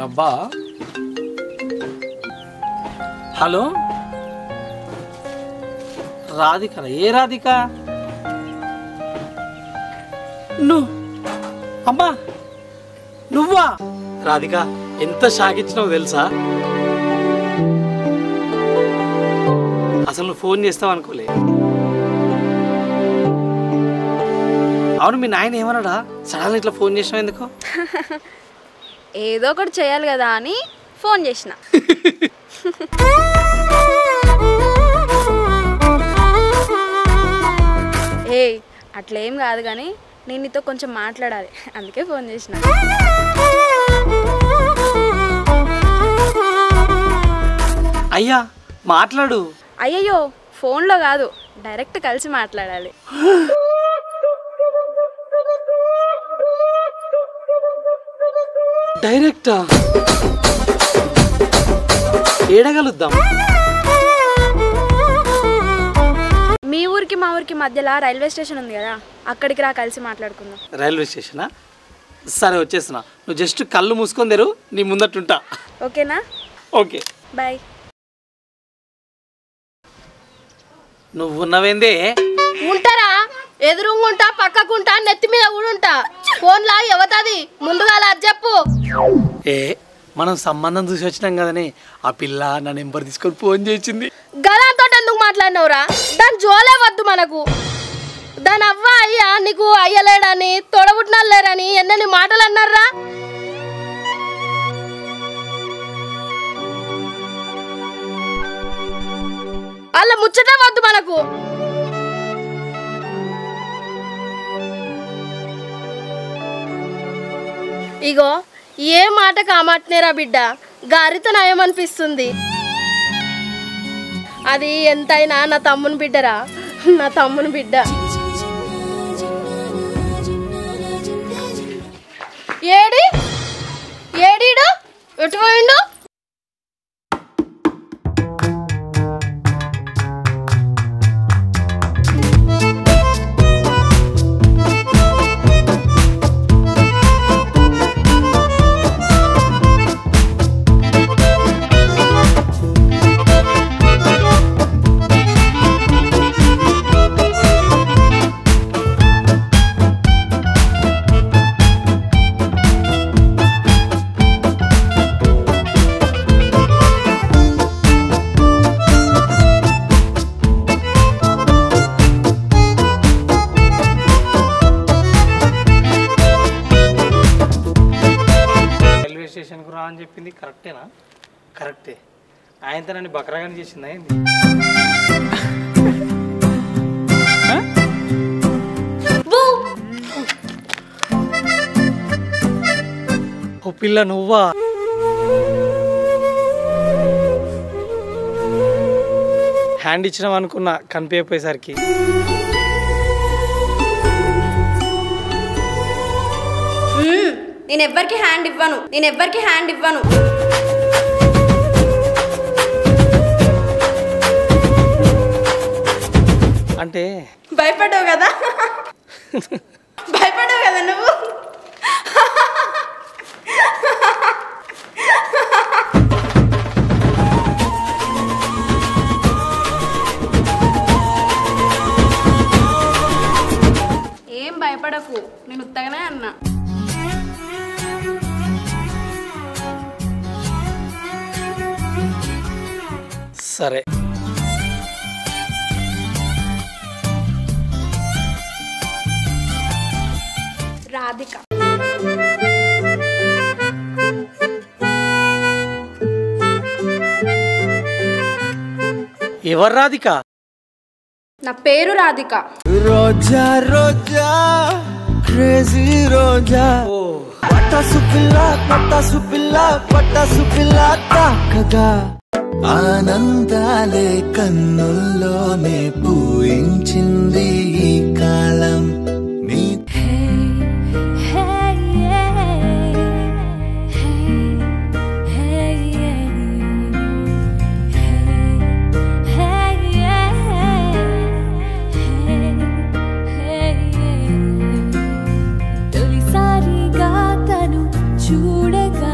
అబ్బా హలో రాధిక ఏ రాధిక నువ్వు అమ్మా నువ్వా రాధిక ఎంత షాక్ ఇచ్చినావు తెలుసా అసలు నువ్వు ఫోన్ చేస్తావు అనుకోలే అవును మీ నాయన ఏమన్నాడా సడన్ ఇట్లా ఫోన్ చేసినావు ఎందుకు ఏదో ఒకటి చేయాలి కదా అని ఫోన్ చేసిన ఏ అట్లేం కాదు కానీ నేను నీతో కొంచెం మాట్లాడాలి అందుకే ఫోన్ చేసిన అయ్యా మాట్లాడు అయ్యయ్యో ఫోన్లో కాదు డైరెక్ట్ కలిసి మాట్లాడాలి డైరెక్టా ఏడగలుద్దాం మీ ఊరికి మా ఊరికి మధ్యలో రైల్వే స్టేషన్ ఉంది కదా అక్కడికి రా కలిసి మాట్లాడుకుందాం రైల్వే స్టేషనా సరే వచ్చేస్తున్నా నువ్వు జస్ట్ కళ్ళు మూసుకొని తెరు నీ ముందట్టుంటా ఓకేనా ఓకే బాయ్ నువ్వు ఉన్నవేందే ఉంటారా ఎదురుంగుంటా పక్కకుంటా నెత్తి మీద కూడా ఉంటా ఫోన్లా ఎవతది ముందుగా అది చెప్పు ఏ మనం సంబంధం చూసి వచ్చినాం కదనే ఆ పిల్ల నా నెంబర్ తీసుకొని ఫోన్ చేసింది గదాంతో ఎందుకు మాట్లాడినవురా దాని జోలే వద్దు మనకు దాని అవ్వ అయ్యా నీకు అయ్యలేడని తొడబుట్టినాలు లేరని ఎన్నెన్ని మాటలు అన్నారా అలా ముచ్చటే వద్దు మనకు ఇగో ఏ మాట కామాట్నేరా బిడ్డ గారితో నయమనిపిస్తుంది అది ఎంతైనా నా తమ్ముని బిడ్డరా నా తమ్ముని బిడ్డ ఏడి ఏడీడు ఎటు పోయిండు స్టేషన్కు రా అని చెప్పింది కరెక్టేనా కరెక్టే ఆయనతో నన్ను బకరాగాని చేసిందా ఏంది ఓ పిల్ల నువ్వా హ్యాండ్ ఇచ్చినాం అనుకున్నా కనిపించపోయేసరికి నేను ఎవ్వరికి హ్యాండ్ ఇవ్వను అంటే భయపడ్డావు కదా నువ్వు ఏం భయపడకు నేను ఉత్తగానే అన్నా సరే రాధిక ఎవరు రాధిక నా పేరు రాధిక రోజా రోజా క్రేజీ రోజా పటాసు పిల్ల తాకగా ఆనందాలే కన్నుల్లోనే పూయించింది ఈ కాలం నీ తొలిసారిగా తను చూడగా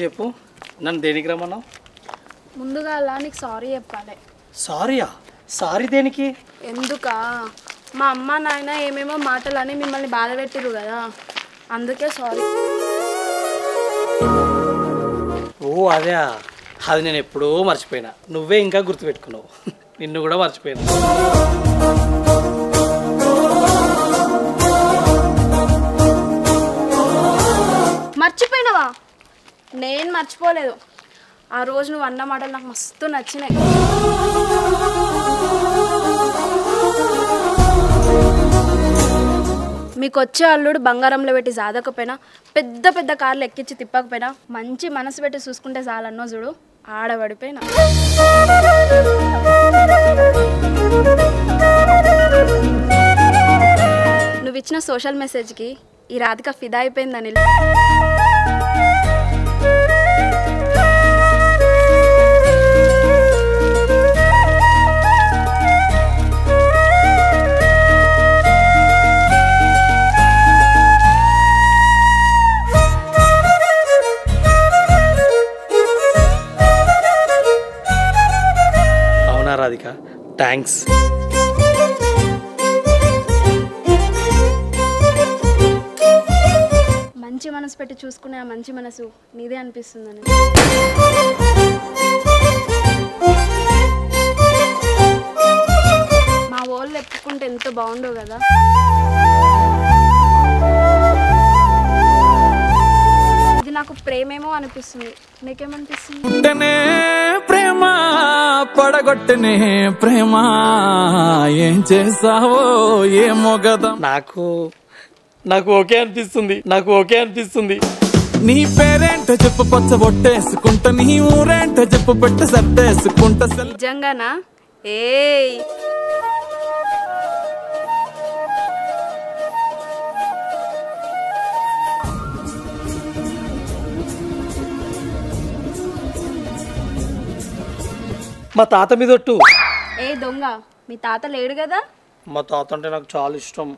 ఒకటి చెప్పు, నన్ను దేనికి రమ్మన్నావు? ముందుగా అలా నీకు సారీ చెప్పాలి. సారీయా? సారీ దేనికి? ఎందుకా, మా అమ్మ నాయన ఏమేమో మాటలని మిమ్మల్ని బాధ పెట్టిరు కదా, అందుకే సారీ. ఓ అదే, అది నేను ఎప్పుడో మర్చిపోయినా, నువ్వే ఇంకా గుర్తుపెట్టుకున్నావు. నిన్ను కూడా మర్చిపోయినా. మర్చిపోయినావా? నేను మర్చిపోలేదు. ఆ రోజు నువ్వు అన్న మాటలు నాకు మస్తు నచ్చినాయి. మీకు వచ్చే అల్లుడు బంగారంలో పెట్టి సాధకపోయినా, పెద్ద పెద్ద కార్లు ఎక్కించి తిప్పకపోయినా, మంచి మనసు పెట్టి చూసుకుంటే చాలన్నో చూడు, ఆడబడిపోయినా. నువ్వు ఇచ్చిన సోషల్ మెసేజ్కి ఈ రాధిక ఫిదా అయిపోయిందని. అవునా రాధిక, థ్యాంక్స్. మంచి మనసు పెట్టి చూసుకునే ఆ మంచి మనసు నీదే అనిపిస్తుందని. మా వాళ్ళు ఎప్పుకుంటే ఎంత బాగుండో కదా. ఇది నాకు ప్రేమేమో అనిపిస్తుంది, నీకేమనిపిస్తుంది? ప్రేమ పడగొట్టనే ప్రేమ, ఏం చేసావో ఏమో కదా. నాకు ఓకే అనిపిస్తుంది. నీ పేరేంటో చెప్పు, పచ్చ బొట్టేసుకుంటా, నీ ఊరేంటో చెప్పు, పెట్ట సర్దేసుకుంటా. నిజంగానా? ఏయ్ మా తాత మీద ఒట్టు. ఏ దొంగ, మీ తాత లేడు కదా? మా తాత అంటే నాకు చాలా ఇష్టం.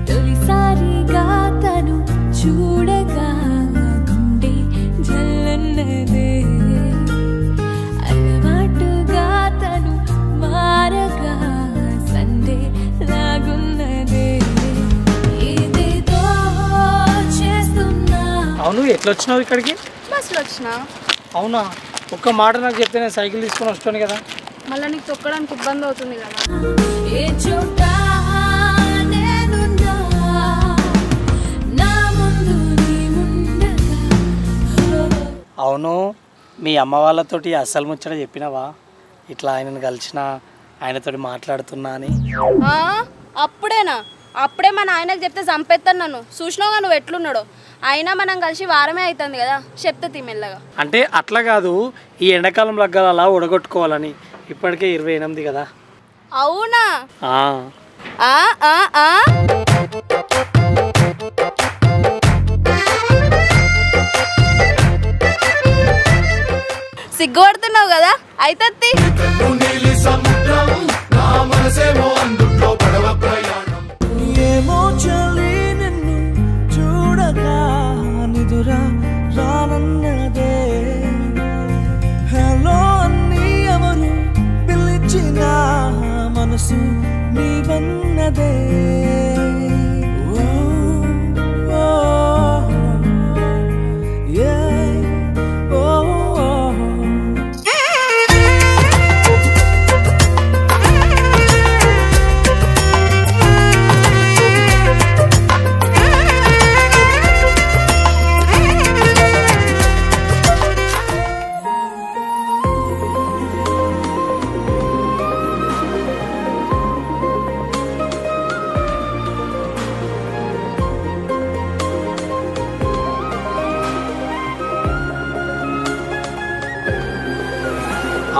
తొలిసారిగా తను చూడగా గుండె జల్లన్నదే, అలవాటుగా తను మారగా సందే లాగున్నదే, ఏదేదో చేస్తున్నా. అవును, ఎట్లా వచ్చినావు ఇక్కడికి? బస్సులో వచ్చిన. అవునా? ఒక్క మాట నాకు చెప్తే నేను సైకిల్ తీసుకొని వస్తాను కదా. మళ్ళీ నీకు తొక్కడానికి ఇబ్బంది అవుతుంది కదా. ఏ చోట నేనున్నా, నా ముందు నీ ఉండగా. అవును, మీ అమ్మ వాళ్ళతోటి అస్సలు ముచ్చట చెప్పినావా? ఇట్లా ఆయనను కలిసిన, ఆయనతోటి మాట్లాడుతున్నా అని. అప్పుడేనా? అప్పుడే మా నాయనకు చెప్తే చంపేస్తాను నన్ను. చూసినావుగా నువ్వు ఎట్లున్నాడో. అయినా మనం కలిసి వారమే అవుతుంది కదా, చెప్తే తిమెల్లగా. అంటే అట్లా కాదు, ఈ ఎండాకాలం లగ్గాలు అలా ఉడగొట్టుకోవాలని. ఇప్పటికే 28 కదా. అవునా? సిగ్గుపడుతున్నావు కదా, అయితే ఏమో చలి నిన్ను చూడగా నిదురా రానన్నదే, హలో అన్ని ఎవరు పిలిచిన మనసు నీవన్నదే.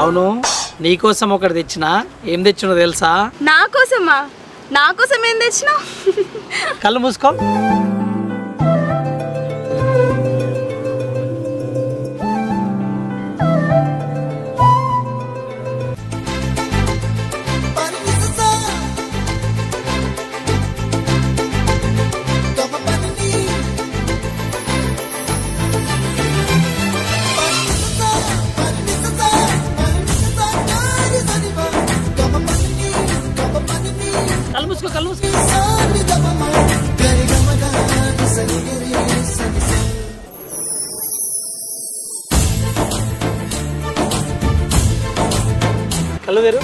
అవును, నీకోసం ఒకటి తెచ్చినా. ఏం తెచ్చినో తెలుసా? నా కోసమా? నా కోసం ఏం తెచ్చినావు? కళ్ళు మూసుకో. కళ్ళు కళ్ళు వేరు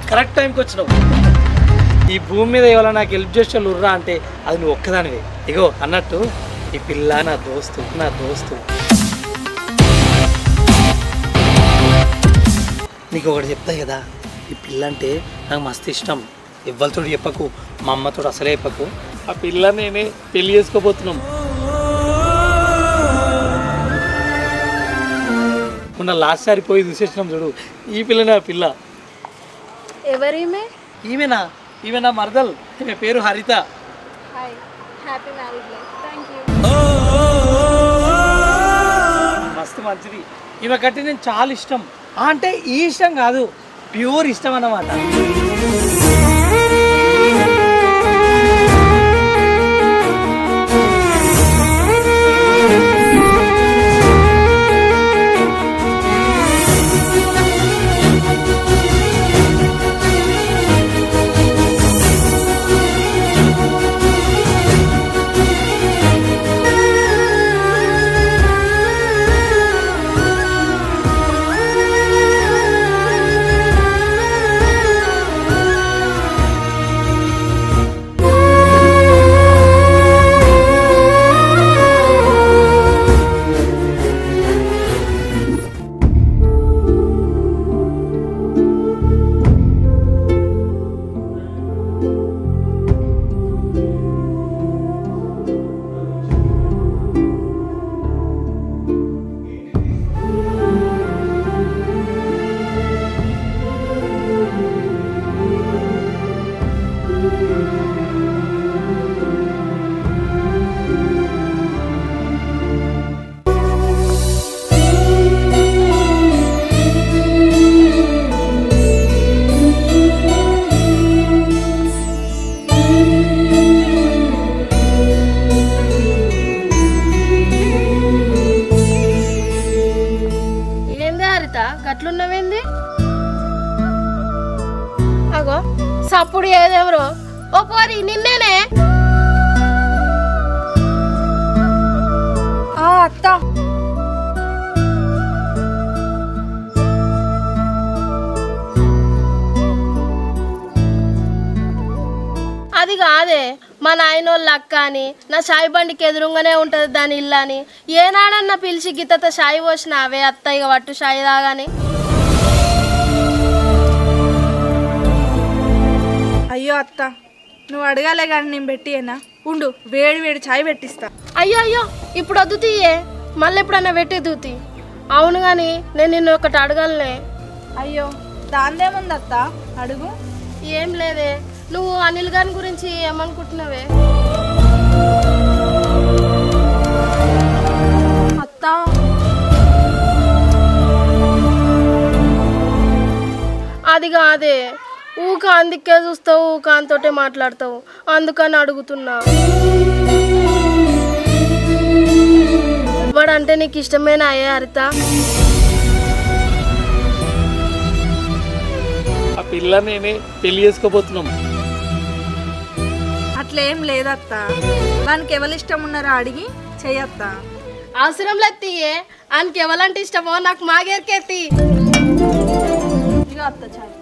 కరెక్ట్ టైంకి వచ్చినావు. ఈ భూమి మీద ఎవరైనా నాకు హెల్ప్ చేసే ఉర్రా అంటే అది నువ్వు ఒక్కదానివే. ఇగో అన్నట్టు ఈ పిల్ల నా దోస్తు నీకు ఒకటి చెప్తా కదా, ఈ పిల్ల అంటే నాకు మస్తు ఇష్టం. ఎవ్వరితో చెప్పకు, మా అమ్మతో అసలే చెప్పకు. ఆ పిల్ల నేనే పెళ్లి చేసుకోబోతున్నాం. మొన్న లాస్ట్ సారి పోయి చూసేసినాం చూడు, ఈ పిల్లనే ఆ పిల్ల. ఎవరిమే? ఈమెనా నా మరదల్. ఈమె పేరు హరిత. Hi, happy marriage life. Thank you. మస్తు మంచిది. ఈమె కట్టి నేను చాలా ఇష్టం. అంటే ఈ ఇష్టం కాదు, ప్యూర్ ఇష్టం అన్నమాట. గట్లున్నవేంది? అగో సప్పుడు ఏదెవరో. ఓ పోరి నిన్నేనే. అత్త, అది కాదే, మా నాయనోళ్ళ అక్క అని, నా షాయి బండికి ఎదురుగానే ఉంటుంది దాని ఇల్లు అని. ఏనాడన్నా పిలిచి గిత్తత షాయి పోసిన అవే అత్తయ్య పట్టు షాయి తాగాని. అయ్యో అత్త, నువ్వు అడగాలే కానీ నేను పెట్టియేనా? ఉండు, వేడి వేడి చాయ్ పెట్టిస్తా. అయ్యో అయ్యో ఇప్పుడు వద్దు తీయే, మళ్ళీ ఎప్పుడన్నా పెట్టి దూతి. అవును కానీ నేను నిన్ను ఒకటి అడగాలనే. అయ్యో దాందేముంది అత్త, అడుగు. ఏం లేదే, నువ్వు అనిల్ గారి గురించి ఏమనుకుంటున్నావే? అత్త, అది కాదే, ఊక అందుకే చూస్తావు, ఊక అంతోటే మాట్లాడతావు, అందుకని అడుగుతున్నా. వాడంటే నీకు ఇష్టమేనా అయ్యే హరిత? ఆ పిల్ల నేనే పెళ్లి చేసుకోబోతున్నాం. అట్లేం లేదత్త, దానికి ఎవరు ఇష్టం ఉన్నారో అడిగి చెయ్యత్తా. అవసరం లేదు తీయే, ఆయనకి ఎవరంటే ఇష్టమో నాకు మాగేరికేతి. ఇక అత్త చాయ్.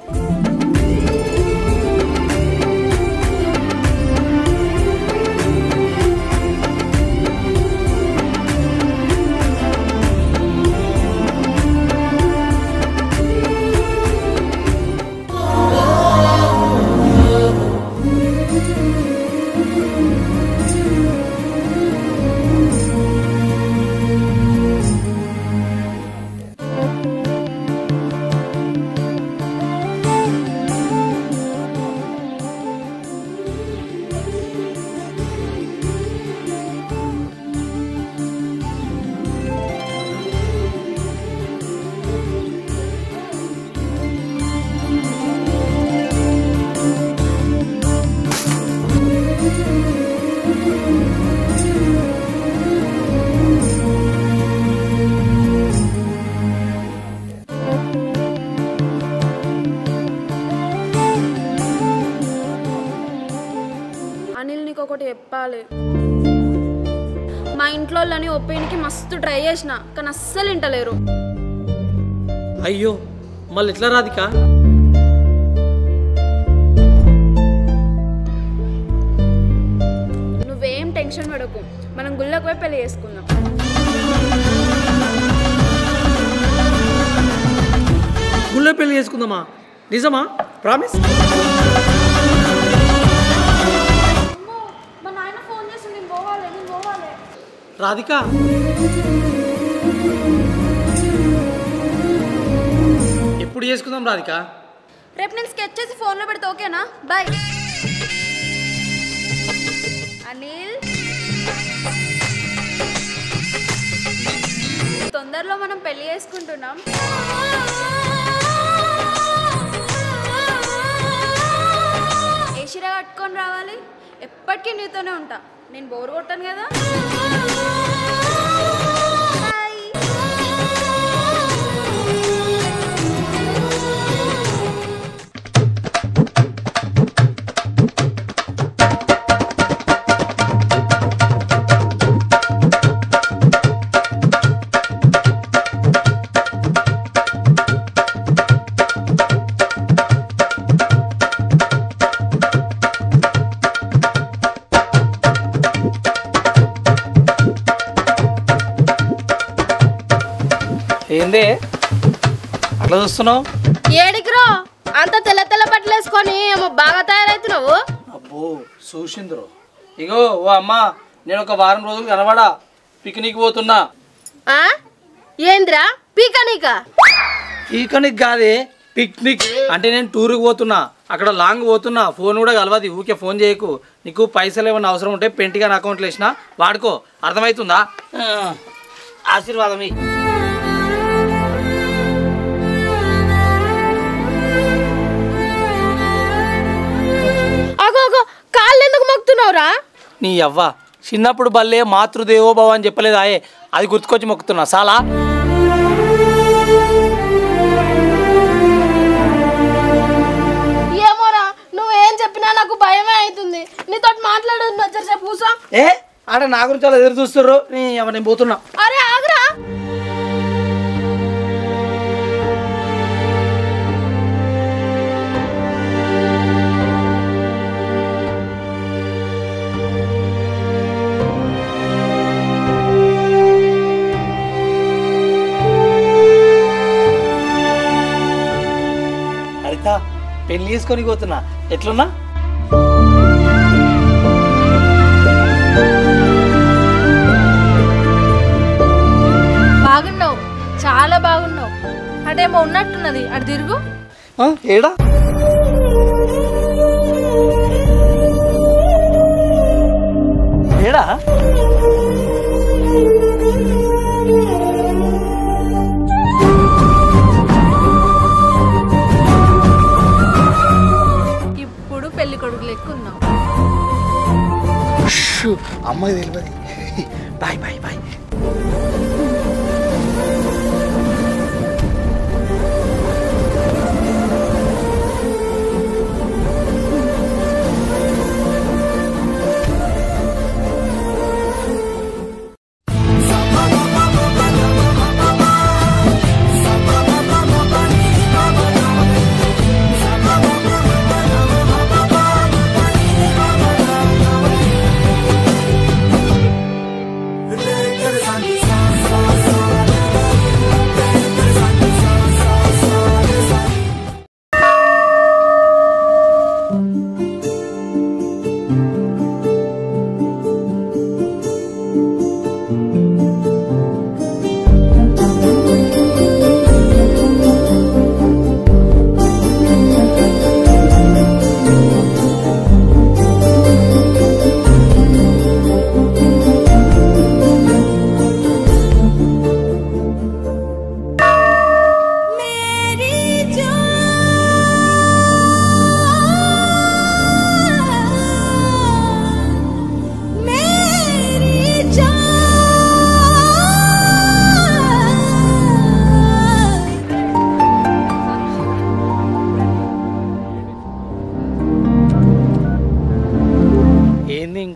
చెప్పాలి. మా ఇంట్లో వాళ్ళని ఒప్పినికి మస్తు ట్రై చేసిన కానీ అస్సలు వింటలేరు. అయ్యో మళ్ళీ ఎట్లా రాధిక? నువ్వేం టెన్షన్ పడకు, మనం గుళ్ళకు పోయి పెళ్లి చేసుకుందాం. గుళ్ళో పెళ్లి చేసుకుందామా? నిజమా? ప్రామిస్? మా నాయన ఫోన్ చేసి నేను పోవాలి. రాధిక ఎప్పుడు చేసుకుందాం రాధిక? రేపు నేను స్కెచ్ చేసి ఫోన్లో పెడితే ఓకేనా? బాయ్. అనిల్, తొందరలో మనం పెళ్లి చేసుకుంటున్నాం. ఏ చీర కట్టుకొని రావాలి? ఎప్పటికీ నీతోనే ఉంటా, నేను బోర్ కొట్టాను కదా. ఏందే అట్లా చూస్తున్నావు? ఏడికిరో అంత తెల్ల తెల్ల బట్టలు వేసుకొని ఏమో బాగా తయారవుతున్నావు. అబ్బో చూసింద్రు. ఇగో ఓ అమ్మా, నేను ఒక వారం రోజులు కనబడా పిక్నిక్ పోతున్నా. ఏంద్రా పీకనీక? పిక్నిక్ కాదే, పిక్నిక్ అంటే నేను టూర్కి పోతున్నా, అక్కడ లాంగ్ పోతున్నా. ఫోన్ కూడా కలవది, ఊకే ఫోన్ చేయకు. నీకు పైసలు ఏమన్నా అవసరం ఉంటే పెంటిగా నా అకౌంట్లో వేసినా వాడుకో, అర్థమవుతుందా? ఆశీర్వాదం. కాళ్ళు ఎందుకు మొక్కుతున్నావురా? నీ అవ్వ చిన్నప్పుడు బల్లే మాతృదేవోభవ అని చెప్పలేదు ఆయే, అది గుర్తుకొచ్చి మొక్కుతున్నా. చాలా ఏమోరా, నువ్వేం చెప్పినా నాకు భయమే అవుతుంది. నీతో మాట్లాడదు వచ్చేసే పూసా. ఆడ నా గురించి చాలా ఎదురు చూస్తుర్రు. నేను పోతున్నా. అరే ఆగరా. పెళ్లి చేసుకొని పోతున్నా. ఎట్లున్నా? బాగున్నావు, చాలా బాగున్నావు. అటేమో ఉన్నట్టున్నది, అటు తిరుగు. ఏడా? ఏడా? పెళ్లి కొడుకు లెక్కున్నావు. అమ్మాయి తెలియదు. Bye bye bye.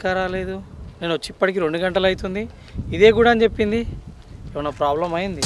ఇంకా రాలేదు. నేను వచ్చి ఇప్పటికి 2 గంటలు అవుతుంది. ఇదే కూడా అని చెప్పింది. ఏమన్నా ప్రాబ్లం అయింది?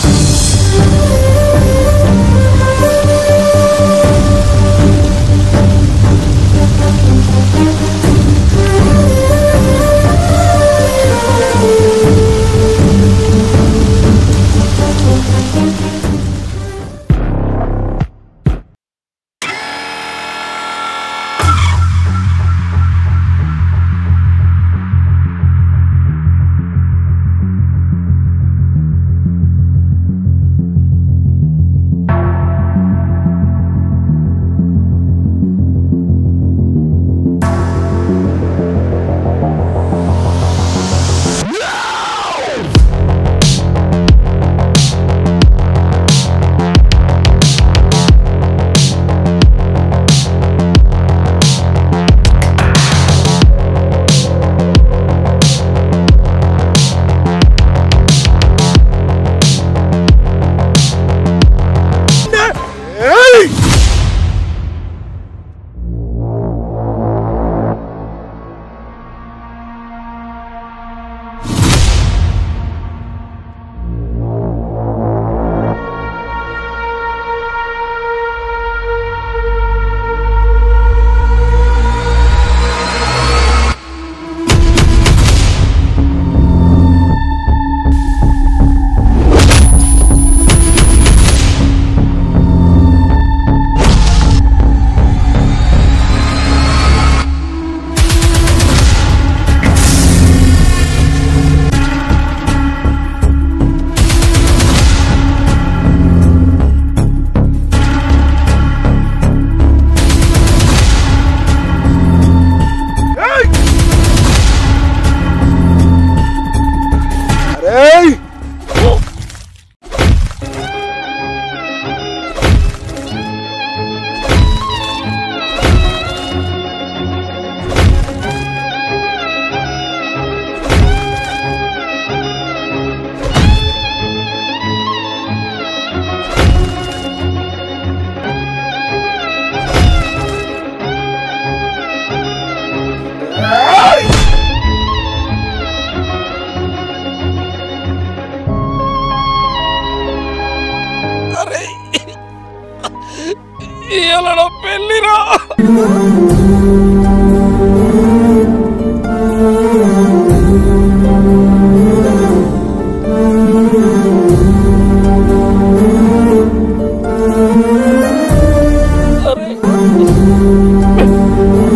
పెళ్ళిరా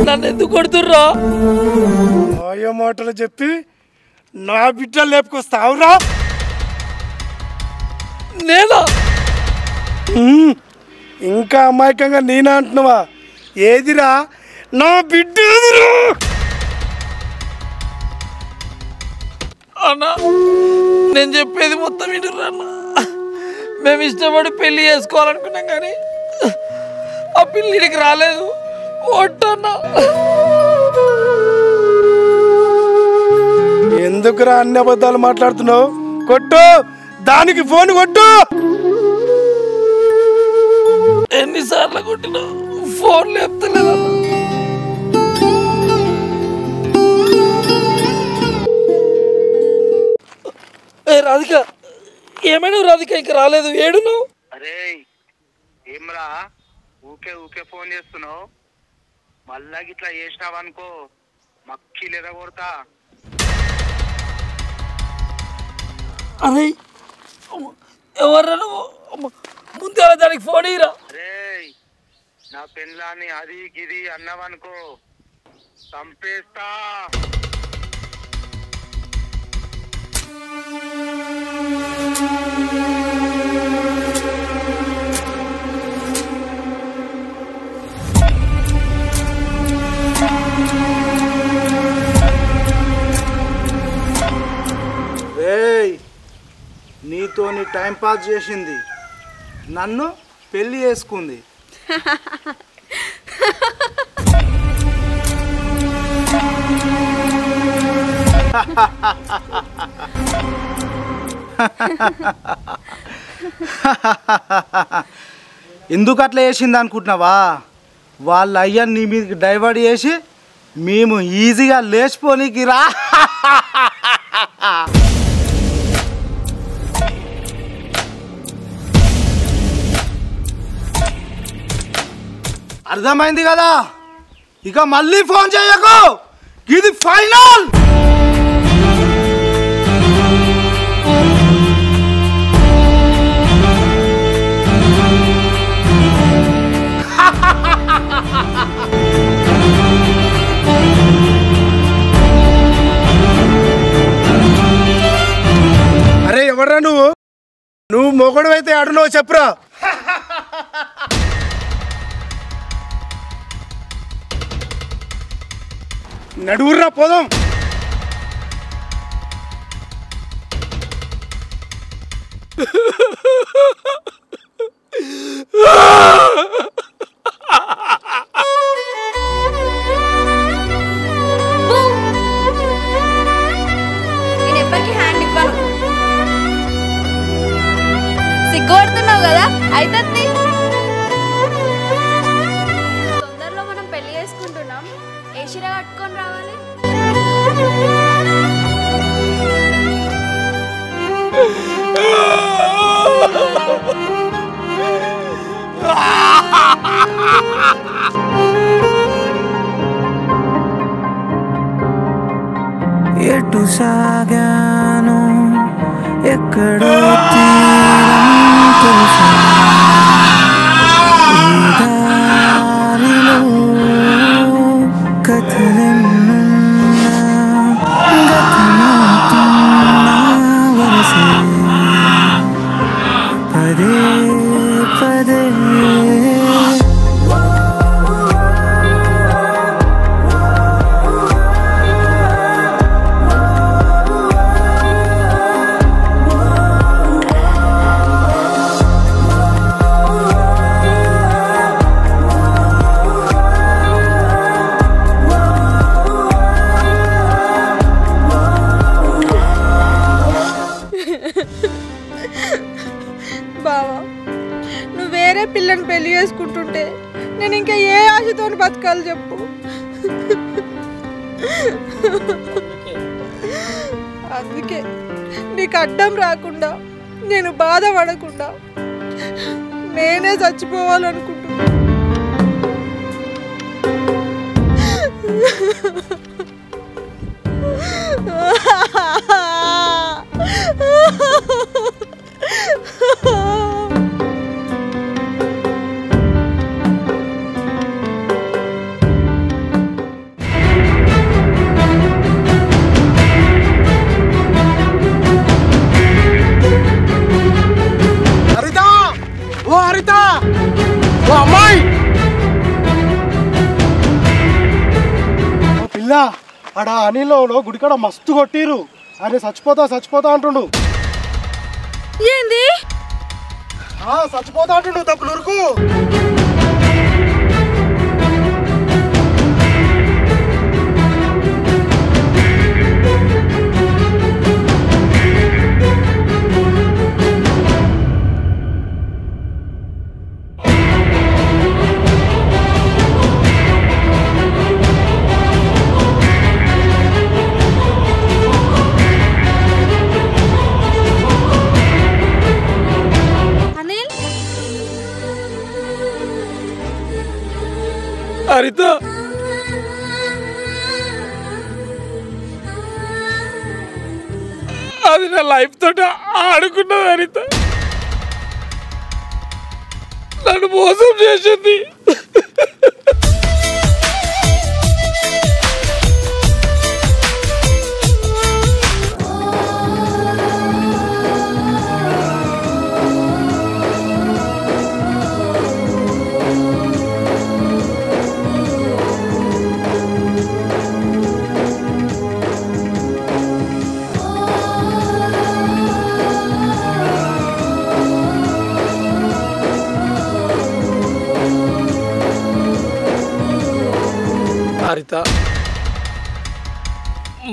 నన్ను ఎందుకు కొడుతుర్రా? ఆయో మాటలు చెప్పి నా బిడ్డలు లేపుకొస్తావురా? నేనా? ఇంకా అమాయకంగా నేనా అంటున్నావా? ఏదిరా నా బిడ్డ? ఏదిరా అన్నా, నేను చెప్పేది మొత్తం వినురా అన్న. మేము ఇష్టపడి పెళ్లి చేసుకోవాలనుకున్నాం కానీ ఆ పెళ్ళికి రాలేదు. ఒట్టన్నా, ఎందుకురా అన్ని అబద్ధాలు మాట్లాడుతున్నావు? కొట్టు, దానికి ఫోన్ కొట్టు. ఎన్నిసార్లు కొట్టినా ఫోన్ లేపుతలేదన్నా. రాధిక, ఏమైనా రాధిక ఇంకా రాలేదు, ఏడున్నావు? అరే ఏమ్రా, ఊకే ఊకే ఫోన్ చేస్తున్నావు? మళ్ళా గిట్లా చేసినావనుకో మక్కి లేదా కొడతా. అరే ఎవర్రా నువ్వు? ముందు దానికి ఫోన్ ఇరా. అరే నా పెళ్ళాన్ని అది గిది అన్నావనుకో చంపేస్తా. నీతోని టైం పాస్ చేసింది, నన్ను పెళ్లి చేసుకుంది. ఎందుకు అట్లా చేసింది అనుకుంటున్నావా? వాళ్ళ అయ్యని నీ మీదకి డైవర్ట్ చేసి మేము ఈజీగా లేచిపోనీకి రా. అర్థమైంది కదా, ఇక మళ్ళీ ఫోన్ చేయకు, ఇది ఫైనల్. అరే ఎవడ్రా నువ్వు మొగడు అయితే అడునో చెప్పురా. నడువుర్రా పోదాం. నేను ఎవ్వరికి హ్యాండ్ ఇవ్వను. సిగ్గుపడుతున్నావు కదా, అయితే తొందరలో మనం పెళ్లి చేసుకుంటున్నాం. ఏ చీర కట్టుకొని రావాలి? ఎటు సాగాను ఎక్కడో తీరం తెలుసా, ఈ దారిలో కథలెన్నున్నా గతమవుతున్నా వరసే పదే పదే. బావా, నువ్వు వేరే పిల్లని పెళ్లి చేసుకుంటుంటే నేను ఇంకా ఏ ఆశతో బతకాలి చెప్పు. అందుకే నీకు అడ్డం రాకుండా, నేను బాధపడకుండా నేనే చచ్చిపోవాలనుకుంటున్నా. ఆడ అనిలో గుడికాడ మస్తు కొట్టిరు, ఆయన చచ్చిపోతా అంటుండు. ఏంది? చచ్చిపోతా అంటుండు తప్పులురుకు. హరిత, అది నా లైఫ్ తోటి ఆడుకున్నది. హరిత నన్ను మోసం చేసింది. హరిత,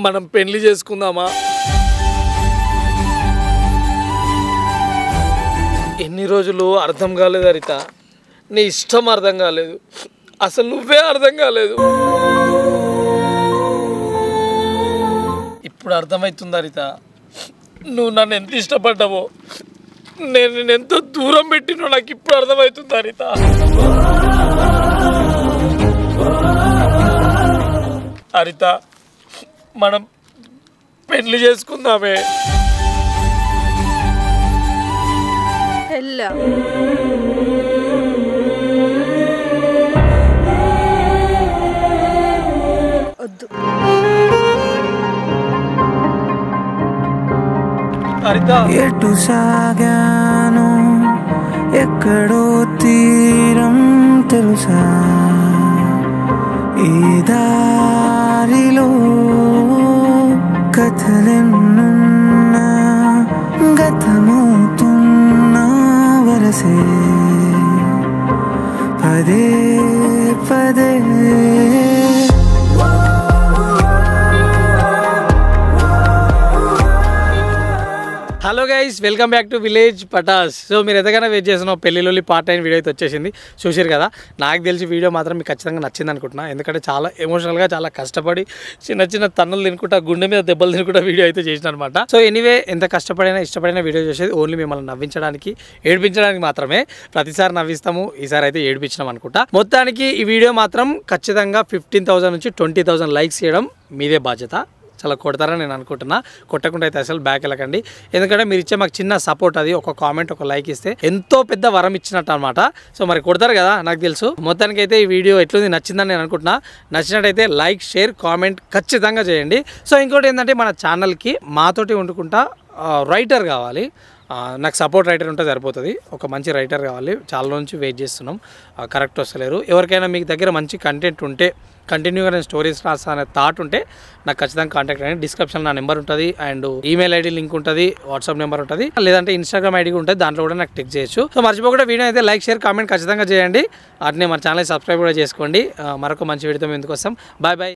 మనం పెళ్లి చేసుకుందామా? ఎన్ని రోజులు అర్థం కాలేదు హరిత, నీ ఇష్టం అర్థం కాలేదు, అసలు నువ్వే అర్థం కాలేదు. ఇప్పుడు అర్థమవుతుంది హరిత, నువ్వు నన్ను ఎంత ఇష్టపడ్డావో, నేను ఎంతో దూరం పెట్టినో నాకు ఇప్పుడు అర్థమవుతుంది హరిత. హరిత, మనం పెళ్లి చేసుకుందామే. పెళ్ళా? వద్దు. హరిత, ఎటు సాగాను ఎక్కడో తీరం తెలుసా, ఈ దారిలో కథలెన్నున్నా గతమవుతున్న వరసే పదే పదే. Hello guys, welcome back to village Patas. So మీరు ఎంతగానో వెయిట్ చేసిన పెళ్లిలోని పార్ట్ టైం వీడియో అయితే వచ్చేసింది, చూసారు కదా. నాకు తెలిసి వీడియో మాత్రం మీకు ఖచ్చితంగా నచ్చింది అనుకుంటున్నా, ఎందుకంటే చాలా ఎమోషనల్గా చాలా కష్టపడి చిన్న చిన్న తన్నులు తినుకుంటా గుండె మీద దెబ్బలు తినుకుంటా వీడియో అయితే చేసిన అనమాట. సో ఎనీవే, ఎంత కష్టపడినా ఇష్టపడిన వీడియో చేసేది ఓన్లీ మిమ్మల్ని నవ్వించడానికి, ఏడిపించడానికి మాత్రమే. ప్రతిసారి నవ్విస్తాము, ఈసారి అయితే ఏడిపించినాం అనుకుంటా. మొత్తానికి ఈ వీడియో మాత్రం ఖచ్చితంగా 15,000 నుంచి 20,000 లైక్స్ చేయడం మీదే బాధ్యత. చాలా కొడతారని నేను అనుకుంటున్నా. కొట్టకుండా అయితే అసలు బ్యాక్ వెళ్ళకండి, ఎందుకంటే మీరు ఇచ్చే మాకు చిన్న సపోర్ట్, అది ఒక కామెంట్, ఒక లైక్ ఇస్తే ఎంతో పెద్ద వరం ఇచ్చినట్టు అనమాట. సో మరి కొడతారు కదా నాకు తెలుసు. మొత్తానికి అయితే ఈ వీడియో ఎట్లుంది, నచ్చిందని నేను అనుకుంటున్నా. నచ్చినట్టయితే లైక్, షేర్, కామెంట్ ఖచ్చితంగా చేయండి. సో ఇంకోటి ఏంటంటే, మన ఛానల్కి మాతోటి వండుకుంటా రైటర్ కావాలి. నాకు సపోర్ట్ రైటర్ ఉంటే సరిపోతుంది. ఒక మంచి రైటర్ కావాలి, చాలా నుంచి వెయిట్ చేస్తున్నాం, కరెక్ట్ వస్తలేరు. ఎవరికైనా మీకు దగ్గర మంచి కంటెంట్ ఉంటే, కంటిన్యూగా నేను స్టోరీస్ రాస్తా అనే థాట్ ఉంటే నాకు ఖచ్చితంగా కాంటాక్ట్ అయ్యండి. డిస్క్రిప్షన్ నా నెంబర్ ఉంటుంది, అండ్ ఈమెయిల్ ఐడి లింక్ ఉంటుంది, వాట్సాప్ నెంబర్ ఉంటుంది, లేదంటే ఇన్స్టాగ్రామ్ ఐడి ఉంటుంది, దాంట్లో కూడా నాకు టెక్స్ట్ చేయొచ్చు. సో మర్చిపోకుండా వీడియో అయితే లైక్, షేర్, కామెంట్ ఖచ్చితంగా చేయండి. అట్నే మన ఛానల్ సబ్స్క్రైబ్ కూడా చేసుకోండి. మరొక మంచి వీడియోతో మేము ఎందుకు వస్తాం. Bye bye.